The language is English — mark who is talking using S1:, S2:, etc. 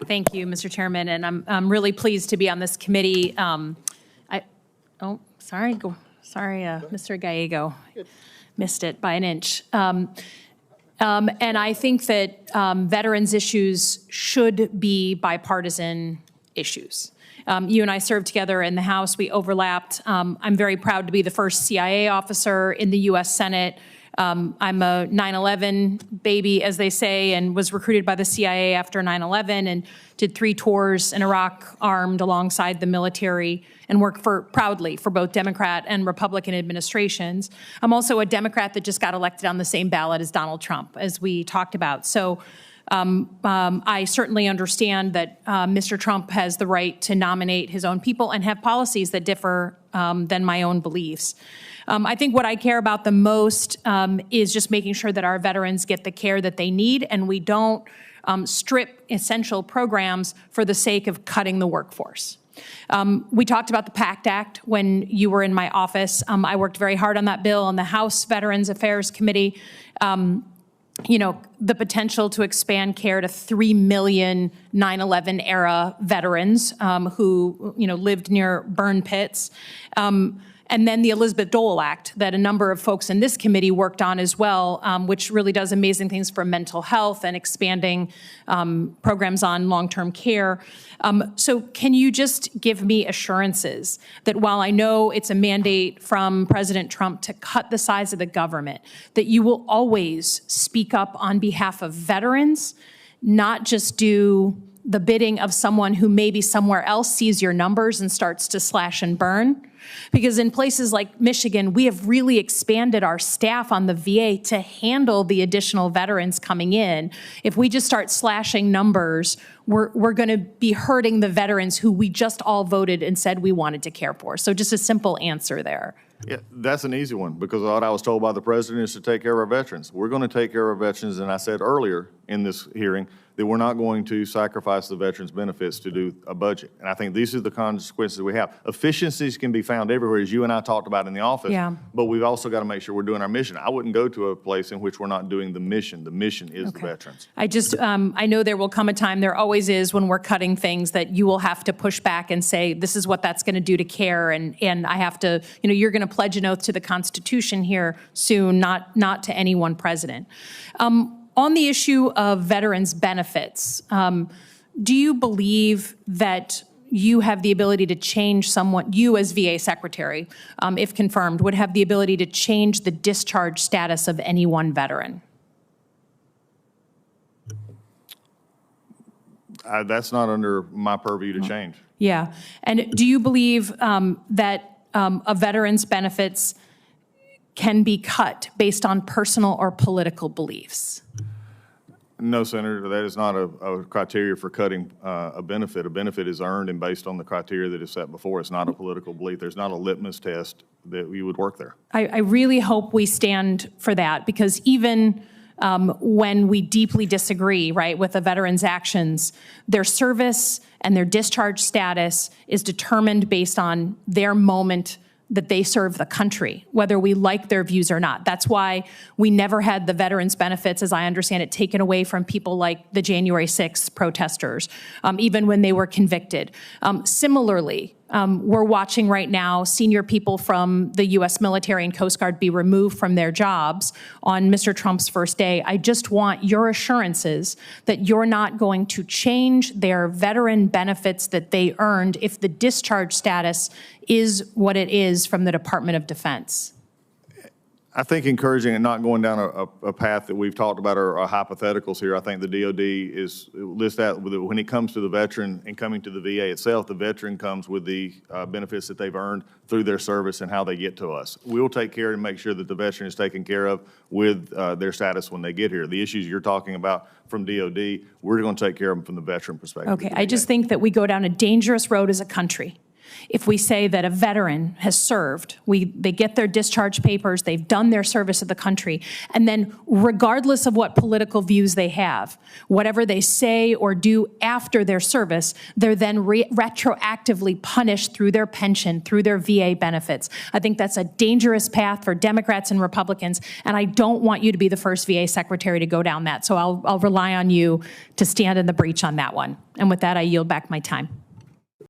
S1: Thank you, Mr. Chairman, and I'm really pleased to be on this committee. Sorry, Mr. Gallego missed it by an inch. And I think that veterans issues should be bipartisan issues. You and I served together in the House. We overlapped. I'm very proud to be the first CIA officer in the U.S. Senate. I'm a 9/11 baby, as they say, and was recruited by the CIA after 9/11 and did 3 tours in Iraq armed alongside the military and worked proudly for both Democrat and Republican administrations. I'm also a Democrat that just got elected on the same ballot as Donald Trump, as we talked about. So I certainly understand that Mr. Trump has the right to nominate his own people and have policies that differ than my own beliefs. I think what I care about the most is just making sure that our veterans get the care that they need and we don't strip essential programs for the sake of cutting the workforce. We talked about the PACT Act when you were in my office. I worked very hard on that bill on the House Veterans Affairs Committee. You know, the potential to expand care to 3 million 9/11 era veterans who, you know, lived near burn pits. And then the Elizabeth Dole Act that a number of folks in this committee worked on as well, which really does amazing things for mental health and expanding programs on long-term care. So can you just give me assurances that while I know it's a mandate from President Trump to cut the size of the government, that you will always speak up on behalf of veterans, not just do the bidding of someone who maybe somewhere else sees your numbers and starts to slash and burn? Because in places like Michigan, we have really expanded our staff on the VA to handle the additional veterans coming in. If we just start slashing numbers, we're going to be hurting the veterans who we just all voted and said we wanted to care for. So just a simple answer there.
S2: Yeah, that's an easy one, because what I was told by the president is to take care of our veterans. We're going to take care of our veterans, and I said earlier in this hearing that we're not going to sacrifice the veterans' benefits to do a budget. And I think these are the consequences we have. Efficiencies can be found everywhere, as you and I talked about in the office, but we've also got to make sure we're doing our mission. I wouldn't go to a place in which we're not doing the mission. The mission is the veterans.
S1: I just, I know there will come a time, there always is when we're cutting things, that you will have to push back and say, this is what that's going to do to care. And I have to, you know, you're going to pledge an oath to the Constitution here soon, not to any one president. On the issue of veterans' benefits, do you believe that you have the ability to change someone, you as VA Secretary, if confirmed, would have the ability to change the discharge status of any one veteran?
S2: That's not under my purview to change.
S1: Yeah. And do you believe that a veteran's benefits can be cut based on personal or political beliefs?
S2: No, Senator, that is not a criteria for cutting a benefit. A benefit is earned and based on the criteria that is set before. It's not a political belief. There's not a litmus test that you would work there. I
S1: really hope we stand for that, because even when we deeply disagree, right, with a veteran's actions, their service and their discharge status is determined based on their moment that they serve the country, whether we like their views or not. That's why we never had the veterans' benefits, as I understand it, taken away from people like the January 6th protesters, even when they were convicted. Similarly, we're watching right now senior people from the U.S. military and Coast Guard be removed from their jobs on Mr. Trump's first day. I just want your assurances that you're not going to change their veteran benefits that they earned if the discharge status is what it is from the Department of Defense.
S2: I think encouraging and not going down a path that we've talked about are hypotheticals here. I think the DOD is list that when it comes to the veteran and coming to the VA itself, the veteran comes with the benefits that they've earned through their service and how they get to us. We'll take care and make sure that the veteran is taken care of with their status when they get here. The issues you're talking about from DOD, we're going to take care of them from the veteran perspective.
S1: Okay, I just think that we go down a dangerous road as a country If we say that a veteran has served, they get their discharge papers, they've done their service of the country, and then regardless of what political views they have, whatever they say or do after their service, they're then retroactively punished through their pension, through their VA benefits. I think that's a dangerous path for Democrats and Republicans, and I don't want you to be the first VA secretary to go down that. So I'll rely on you to stand in the breach on that one. And with that, I yield back my time.